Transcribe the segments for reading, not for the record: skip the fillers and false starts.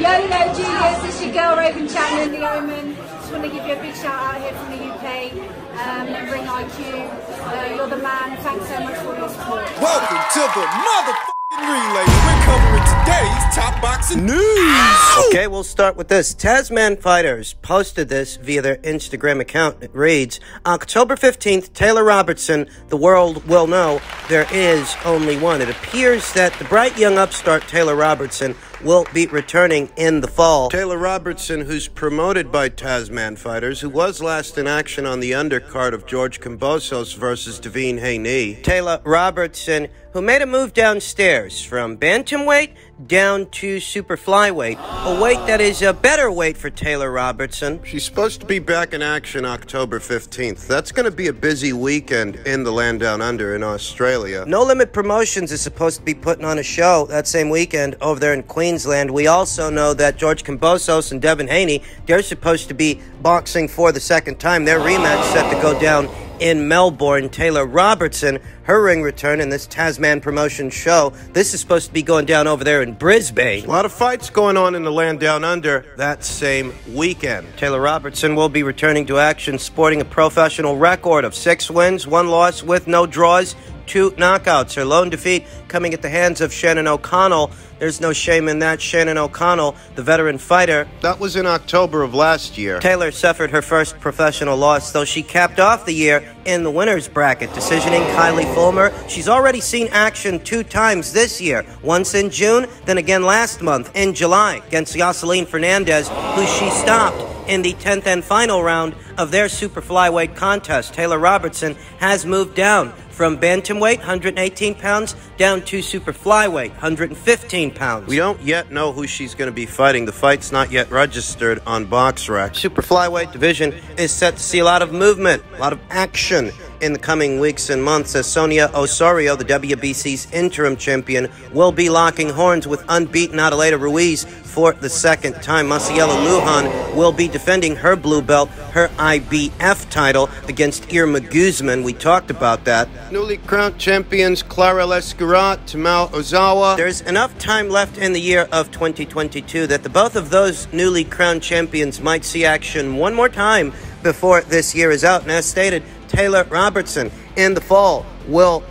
YOLO Julius, it's your girl Raven Chapman, the Omen. Just want to give you a big shout out here from the UK. Ring IQ, you're the man. Thanks so much for your support. Welcome to the motherfucking relay. We're covering today's top boxing news. Okay, we'll start with this. Tasman Fighters posted this via their Instagram account. It reads, October 15th, Taylor Robertson, the world will know there is only one. It appears that the bright young upstart Taylor Robertson will be returning in the fall. Taylor Robertson, who's promoted by Tasman Fighters, who was last in action on the undercard of George Kambosos versus Devine Haney. Taylor Robertson, who made a move downstairs from bantamweight down to super flyweight, a weight that is a better weight for Taylor Robertson. She's supposed to be back in action October 15th. That's going to be a busy weekend in the land down under in Australia. No Limit Promotions is supposed to be putting on a show that same weekend over there in Queensland. We also know that George Kambosos and Devin Haney, they're supposed to be boxing for the second time. Their rematch set to go down in Melbourne. Taylor Robertson, her ring return in this Tasman promotion show. This is supposed to be going down over there in Brisbane. A lot of fights going on in the land down under that same weekend. Taylor Robertson will be returning to action sporting a professional record of 6 wins, 1 loss with no draws, 2 knockouts. Her lone defeat coming at the hands of Shannon O'Connell. There's no shame in that. Shannon O'Connell, the veteran fighter. That was in October of last year. Taylor suffered her first professional loss, though she capped off the year in the winner's bracket, decisioning Kylie Fulmer. She's already seen action 2 times this year, once in June, then again last month in July against Yoselin Fernandez, who she stopped in the 10th and final round of their super flyweight contest. Taylor Robertson has moved down from bantamweight, 118 pounds, down to super flyweight, 115 pounds. We don't yet know who she's going to be fighting. The fight's not yet registered on BoxRec. Super flyweight division is set to see a lot of movement, a lot of action in the coming weeks and months, as Sonia Osorio, the WBC's interim champion, will be locking horns with unbeaten Adelaida Ruiz for the second time. Maciela Lujan will be defending her blue belt, her IBF title, against Irma Guzman. We talked about that. Newly crowned champions Clara Lescurat, Tamao Ozawa. There's enough time left in the year of 2022 that the both of those newly crowned champions might see action one more time before this year is out. And as stated, Taylor Robertson in the fall will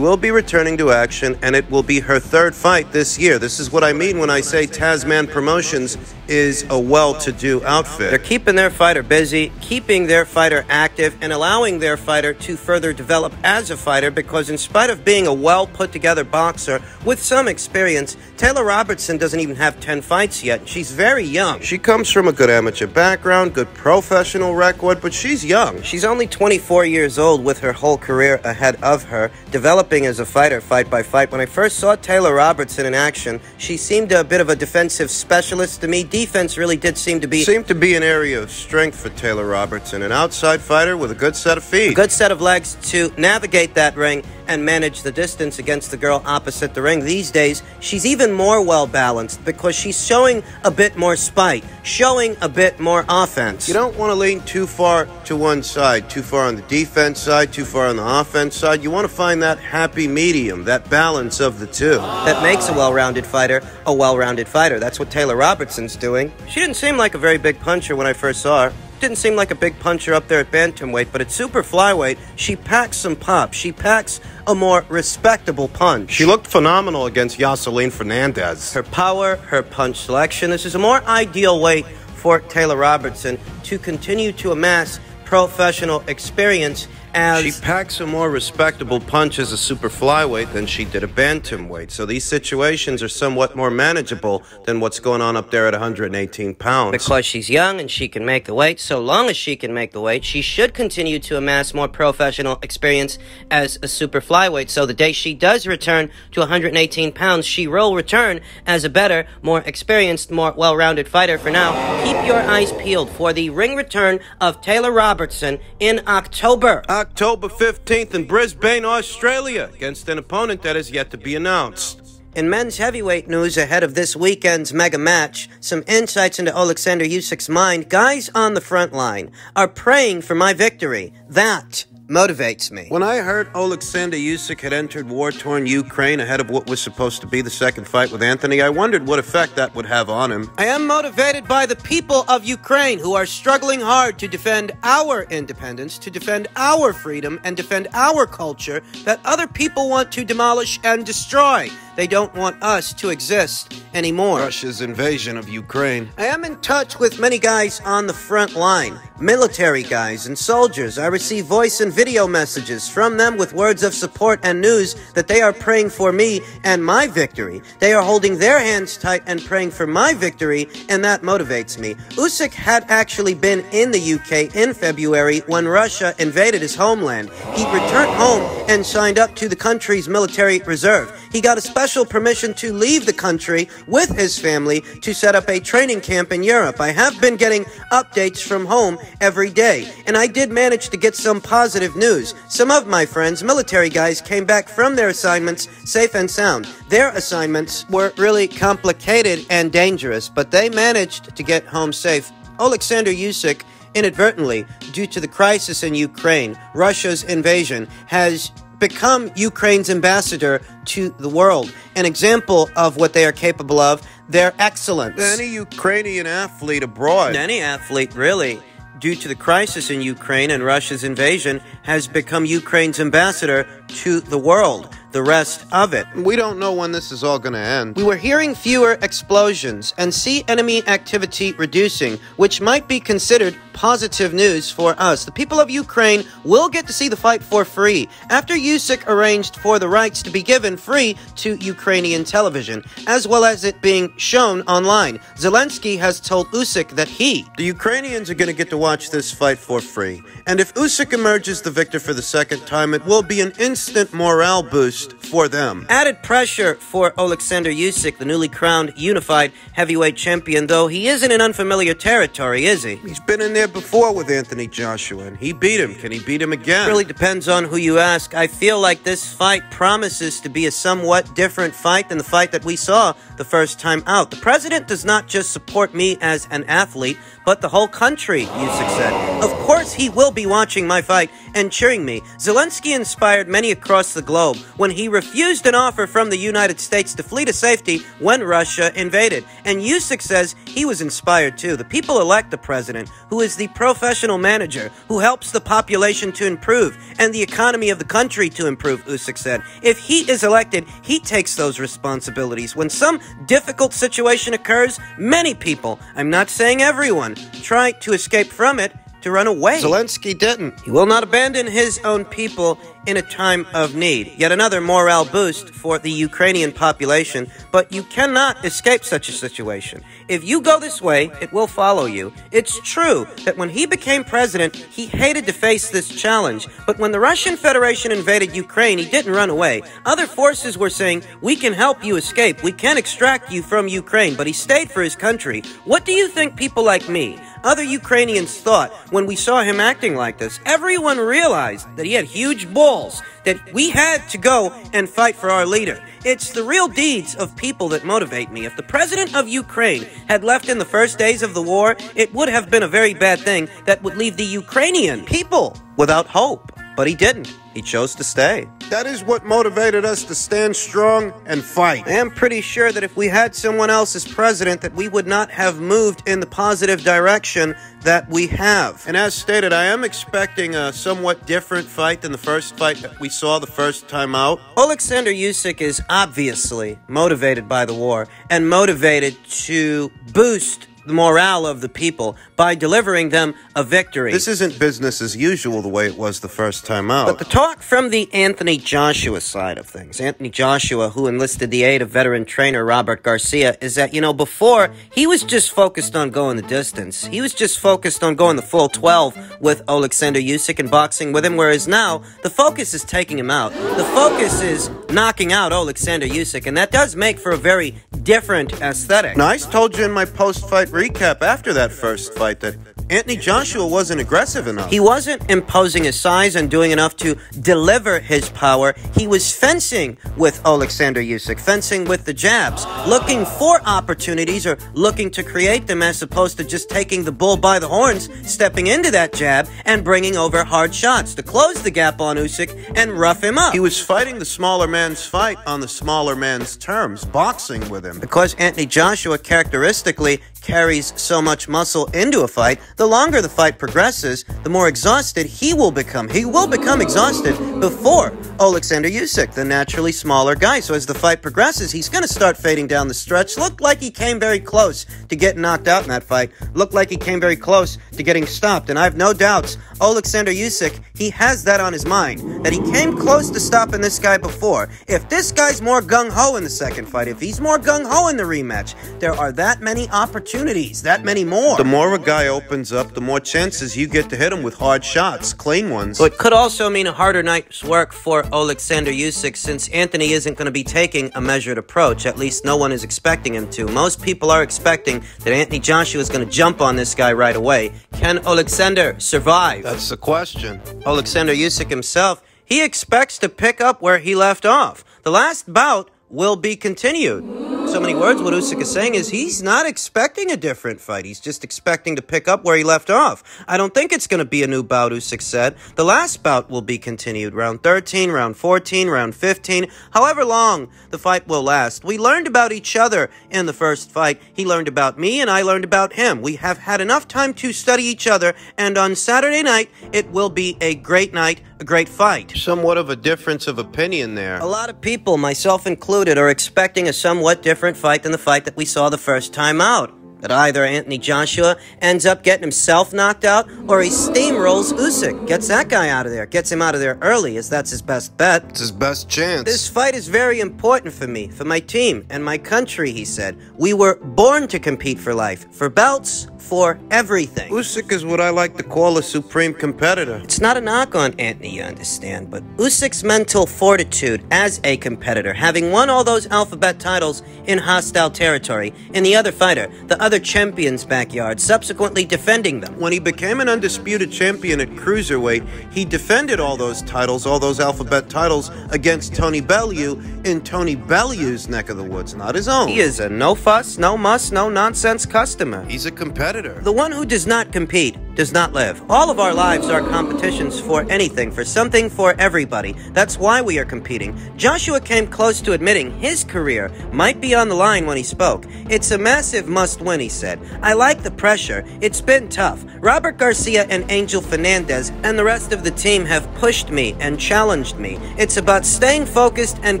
be returning to action, and it will be her 3rd fight this year. This is what I mean when I say Tasman Promotions is a well-to-do outfit. They're keeping their fighter busy, keeping their fighter active, and allowing their fighter to further develop as a fighter, because in spite of being a well-put-together boxer with some experience, Taylor Robertson doesn't even have 10 fights yet. She's very young. She comes from a good amateur background, good professional record, but she's young. She's only 24 years old with her whole career ahead of her, developing as a fighter fight by fight. When I first saw Taylor Robertson in action, she seemed a bit of a defensive specialist to me. Defense really did seem to be an area of strength for Taylor Robertson, an outside fighter with a good set of feet, a good set of legs to navigate that ring and manage the distance against the girl opposite the ring. These days, she's even more well-balanced because she's showing a bit more spite, showing a bit more offense. You don't want to lean too far to one side, too far on the defense side, too far on the offense side. You want to find that happy medium, that balance of the two. That makes a well-rounded fighter a well-rounded fighter. That's what Taylor Robertson's doing. She didn't seem like a very big puncher when I first saw her. Didn't seem like a big puncher up there at bantamweight, but at super flyweight, she packs some pop. She packs a more respectable punch. She looked phenomenal against Yoselin Fernandez. Her power, her punch selection. This is a more ideal weight for Taylor Robertson to continue to amass professional experience, as she packs a more respectable punch as a super flyweight than she did a bantamweight. So these situations are somewhat more manageable than what's going on up there at 118 pounds. Because she's young and she can make the weight, so long as she can make the weight, she should continue to amass more professional experience as a super flyweight. So the day she does return to 118 pounds, she will return as a better, more experienced, more well-rounded fighter. For now, keep your eyes peeled for the ring return of Taylor Robertson in October. October 15th in Brisbane, Australia, against an opponent that is yet to be announced. In men's heavyweight news ahead of this weekend's mega match, some insights into Alexander Usyk's mind. Guys on the front line are praying for my victory. That motivates me. When I heard Alexander Usyk had entered war-torn Ukraine ahead of what was supposed to be the second fight with Anthony, I wondered what effect that would have on him. I am motivated by the people of Ukraine who are struggling hard to defend our independence, to defend our freedom, and defend our culture that other people want to demolish and destroy. They don't want us to exist anymore. Russia's invasion of Ukraine. I am in touch with many guys on the front line, military guys and soldiers. I receive voice and video messages from them with words of support and news that they are praying for me and my victory. They are holding their hands tight and praying for my victory, and that motivates me. Usyk had actually been in the UK in February when Russia invaded his homeland. He returned home and signed up to the country's military reserve. He got a special permission to leave the country with his family to set up a training camp in Europe. I have been getting updates from home every day, and I did manage to get some positive news. Some of my friends, military guys, came back from their assignments safe and sound. Their assignments were really complicated and dangerous, but they managed to get home safe. Alexander Usyk, inadvertently, due to the crisis in Ukraine, Russia's invasion, has become Ukraine's ambassador to the world. An example of what they are capable of, their excellence. Any Ukrainian athlete abroad, any athlete really, due to the crisis in Ukraine and Russia's invasion, has become Ukraine's ambassador to the world. The rest of it. We don't know when this is all going to end. We were hearing fewer explosions and see enemy activity reducing, which might be considered positive news for us. The people of Ukraine will get to see the fight for free after Usyk arranged for the rights to be given free to Ukrainian television, as well as it being shown online. Zelensky has told Usyk that the Ukrainians are going to get to watch this fight for free. And if Usyk emerges the victor for the second time, it will be an instant morale boost for them. Added pressure for Alexander Usyk, the newly crowned unified heavyweight champion, though he isn't in unfamiliar territory, is he? He's been in there before with Anthony Joshua, and he beat him. Can he beat him again? It really depends on who you ask. I feel like this fight promises to be a somewhat different fight than the fight that we saw the first time out. The president does not just support me as an athlete, but the whole country, Usyk said. Of course he will be watching my fight and cheering me. Zelensky inspired many across the globe when he refused an offer from the United States to flee to safety when Russia invaded. And Usyk says he was inspired too. The people elect the president, who is the professional manager, who helps the population to improve and the economy of the country to improve, Usyk said. If he is elected, he takes those responsibilities. When some difficult situation occurs, many people, I'm not saying everyone, try to escape from it, to run away. Zelensky didn't. He will not abandon his own people in a time of need. Yet another morale boost for the Ukrainian population, but you cannot escape such a situation. If you go this way, it will follow you. It's true that when he became president, he hated to face this challenge, but when the Russian Federation invaded Ukraine, he didn't run away. Other forces were saying, we can help you escape, we can extract you from Ukraine, but he stayed for his country. What do you think people like me, other Ukrainians thought when we saw him acting like this? Everyone realized that he had huge balls, that we had to go and fight for our leader. It's the real deeds of people that motivate me. If the president of Ukraine had left in the first days of the war, it would have been a very bad thing that would leave the Ukrainian people without hope. But he didn't. He chose to stay. That is what motivated us to stand strong and fight. I am pretty sure that if we had someone else as president, that we would not have moved in the positive direction that we have. And as stated, I am expecting a somewhat different fight than the first fight that we saw the first time out. Alexander Usyk is obviously motivated by the war and motivated to boost the morale of the people by delivering them a victory. This isn't business as usual the way it was the first time out. But the talk from the Anthony Joshua side of things, Anthony Joshua, who enlisted the aid of veteran trainer Robert Garcia, is that, before, he was just focused on going the distance. He was just focused on going the full 12 with Alexander Usyk and boxing with him, whereas now, the focus is taking him out. The focus is knocking out Alexander Usyk, and that does make for a very different aesthetic. Now, I told you in my post-fight recap after that first fight that Anthony Joshua wasn't aggressive enough. He wasn't imposing his size and doing enough to deliver his power. He was fencing with Alexander Usyk, fencing with the jabs, looking for opportunities or looking to create them as opposed to just taking the bull by the horns, stepping into that jab and bringing over hard shots to close the gap on Usyk and rough him up. He was fighting the smaller man's fight on the smaller man's terms, boxing with him. Because Anthony Joshua characteristically carries so much muscle into a fight, the longer the fight progresses, the more exhausted he will become. He will become exhausted before Alexander Usyk, the naturally smaller guy. So as the fight progresses, he's going to start fading down the stretch. Looked like he came very close to getting knocked out in that fight. Looked like he came very close to getting stopped. And I have no doubts, Alexander Usyk, he has that on his mind, that he came close to stopping this guy before. If this guy's more gung-ho in the second fight, if he's more gung-ho in the rematch, there are that many opportunities, that many more. The more a guy opens up, the more chances you get to hit him with hard shots, clean ones. But it could also mean a harder night's work for Alexander Usyk, since Anthony isn't going to be taking a measured approach. At least no one is expecting him to. Most people are expecting that Anthony Joshua is going to jump on this guy right away. Can Alexander survive? That's the question. Alexander Usyk himself, he expects to pick up where he left off. The last bout will be continued. So many words, what Usyk is saying is he's not expecting a different fight. He's just expecting to pick up where he left off. I don't think it's going to be a new bout, Usyk said. The last bout will be continued. Round 13, round 14, round 15, however long the fight will last. We learned about each other in the first fight. He learned about me and I learned about him. We have had enough time to study each other, and on Saturday night, it will be a great night, a great fight. Somewhat of a difference of opinion there. A lot of people, myself included, are expecting a somewhat different fight than the fight that we saw the first time out. That either Anthony Joshua ends up getting himself knocked out, or he steamrolls Usyk, gets that guy out of there, gets him out of there early, as that's his best bet. It's his best chance. This fight is very important for me, for my team, and my country, he said. We were born to compete for life, for belts, for everything. Usyk is what I like to call a supreme competitor. It's not a knock on Anthony, you understand, but Usyk's mental fortitude as a competitor, having won all those alphabet titles in hostile territory, and the other fighter, the other champion's backyard, subsequently defending them. When he became an undisputed champion at cruiserweight, he defended all those titles, all those alphabet titles, against Tony Bellew in Tony Bellew's neck of the woods, not his own. He is a no fuss, no muss, no nonsense customer. He's a competitor. The one who does not compete does not live. All of our lives are competitions for anything, for something, for everybody. That's why we are competing. Joshua came close to admitting his career might be on the line when he spoke. It's a massive must-win, he said. I like the pressure. It's been tough. Robert Garcia and Angel Fernandez and the rest of the team have pushed me and challenged me. It's about staying focused and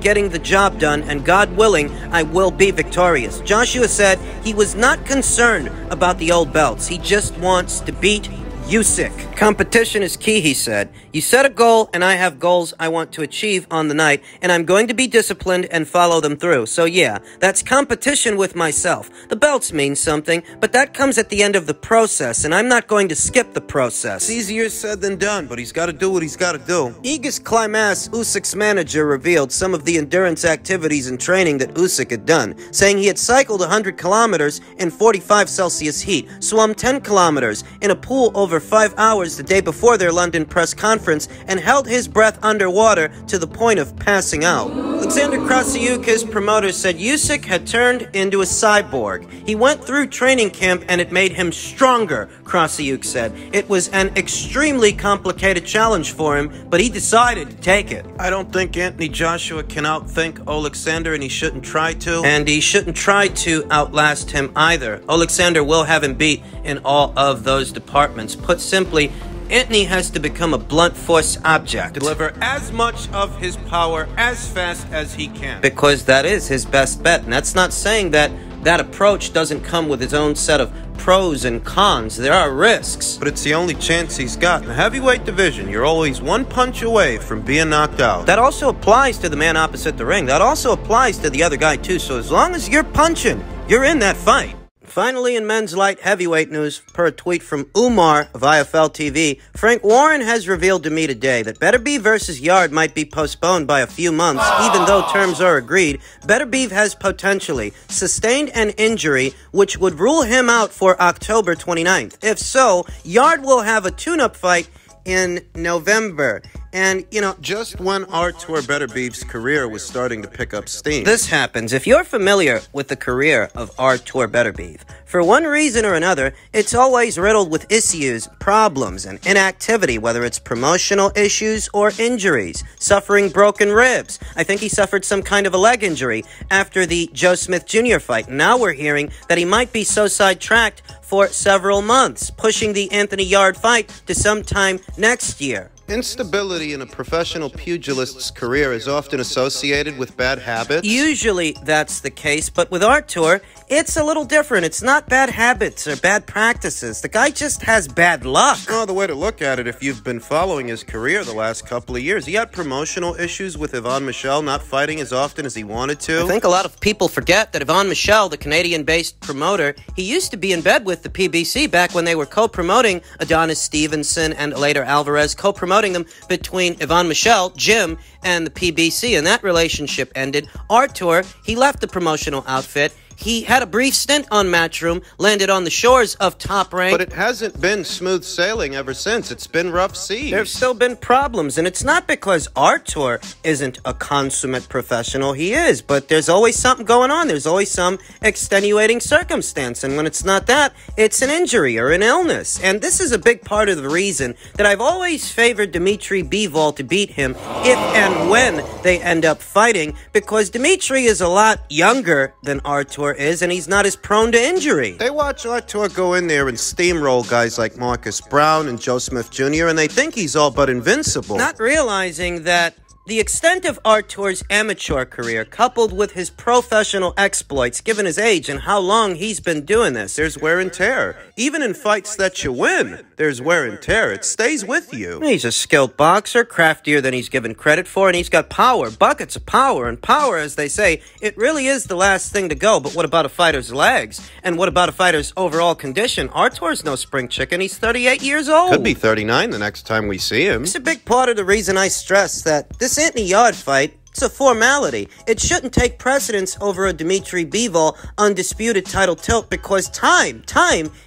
getting the job done, and God willing, I will be victorious. Joshua said he was not concerned about the old belts. He just wants to beat Usyk. Competition is key, he said. You set a goal, and I have goals I want to achieve on the night, and I'm going to be disciplined and follow them through. So yeah, that's competition with myself. The belts mean something, but that comes at the end of the process, and I'm not going to skip the process. It's easier said than done, but he's got to do what he's got to do. Egis Klimas, Usyk's manager, revealed some of the endurance activities and training that Usyk had done, saying he had cycled 100 kilometers in 45 Celsius heat, swum 10 kilometers in a pool over 5 hours the day before their London press conference, and held his breath underwater to the point of passing out. Alexander Krasiuk, his promoter, said Usyk had turned into a cyborg. He went through training camp and it made him stronger, Krasiuk said. It was an extremely complicated challenge for him, but he decided to take it. I don't think Anthony Joshua can outthink Alexander, and he shouldn't try to. And he shouldn't try to outlast him either. Alexander will have him beat in all of those departments. Put simply, Anthony has to become a blunt force object. Deliver as much of his power as fast as he can. Because that is his best bet. And that's not saying that that approach doesn't come with its own set of pros and cons. There are risks. But it's the only chance he's got. In the heavyweight division, you're always one punch away from being knocked out. That also applies to the man opposite the ring. That also applies to the other guy too. So as long as you're punching, you're in that fight. Finally, in men's light heavyweight news, per a tweet from Umar of IFL TV, Frank Warren has revealed to me today that Beterbiev versus Yarde might be postponed by a few months, even though terms are agreed. Beterbiev has potentially sustained an injury which would rule him out for October 29th. If so, Yarde will have a tune-up fight in November. And, you know, just when Artur Beterbiev's career was starting to pick up steam. This happens. If you're familiar with the career of Artur Beterbiev, for one reason or another, it's always riddled with issues, problems, and inactivity, whether it's promotional issues or injuries, suffering broken ribs. I think he suffered some kind of a leg injury after the Joe Smith Jr. fight. Now we're hearing that he might be so sidetracked for several months, pushing the Anthony Yarde fight to sometime next year. Instability in a professional pugilist's career is often associated with bad habits. Usually that's the case, but with Artur, it's a little different. It's not bad habits or bad practices. The guy just has bad luck. Oh, the way to look at it, if you've been following his career the last couple of years, he had promotional issues with Yvan Michel not fighting as often as he wanted to. I think a lot of people forget that Yvan Michel, the Canadian-based promoter, he used to be in bed with the PBC back when they were co-promoting Adonis Stevenson and later Alvarez, co-promoting them between Yvan Michel, Jim, and the PBC, and that relationship ended. Artur, he left the promotional outfit. He had a brief stint on Matchroom, landed on the shores of Top Rank. But it hasn't been smooth sailing ever since. It's been rough seas. There's still been problems, and it's not because Artur isn't a consummate professional. He is, but there's always something going on. There's always some extenuating circumstance, and when it's not that, it's an injury or an illness. And this is a big part of the reason that I've always favored Dmitry Bivol to beat him if and when they end up fighting, because Dmitry is a lot younger than Artur is, and he's not as prone to injury. They watch Artur go in there and steamroll guys like Marcus Brown and Joe Smith Jr., and they think he's all but invincible. Not realizing that the extent of Artur's amateur career, coupled with his professional exploits, given his age and how long he's been doing this, there's wear and tear. Even in fights that you win, there's wear and tear. It stays with you. He's a skilled boxer, craftier than he's given credit for, and he's got power, buckets of power. And power, as they say, it really is the last thing to go. But what about a fighter's legs? And what about a fighter's overall condition? Artur's no spring chicken. He's 38 years old. Could be 39 the next time we see him. It's a big part of the reason I stress that this Anthony Yarde fight, it's a formality. It shouldn't take precedence over a Dmitry Bivol undisputed title tilt, because time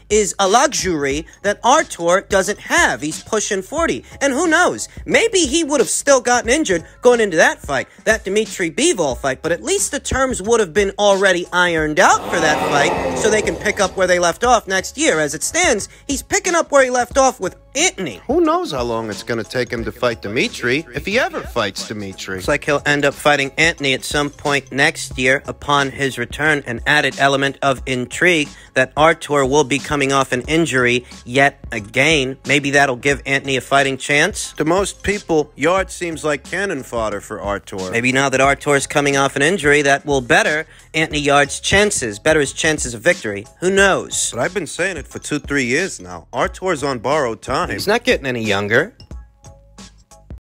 is a luxury that Artur doesn't have. He's pushing 40. And who knows? Maybe he would have still gotten injured going into that fight, that Dmitry Bivol fight, but at least the terms would have been already ironed out for that fight so they can pick up where they left off next year. As it stands, he's picking up where he left off with Anthony. Who knows how long it's going to take him to fight Dmitry, if he ever fights Dmitry. Looks like he'll end up fighting Anthony at some point next year upon his return, an added element of intrigue that Artur will be coming off an injury yet again. Maybe that'll give Anthony a fighting chance. To most people, Yarde seems like cannon fodder for Artur. Maybe now that Artur's coming off an injury, that will better Anthony Yarde's chances, better his chances of victory. Who knows? But I've been saying it for 2-3 years now. Artur's on borrowed time. He's not getting any younger.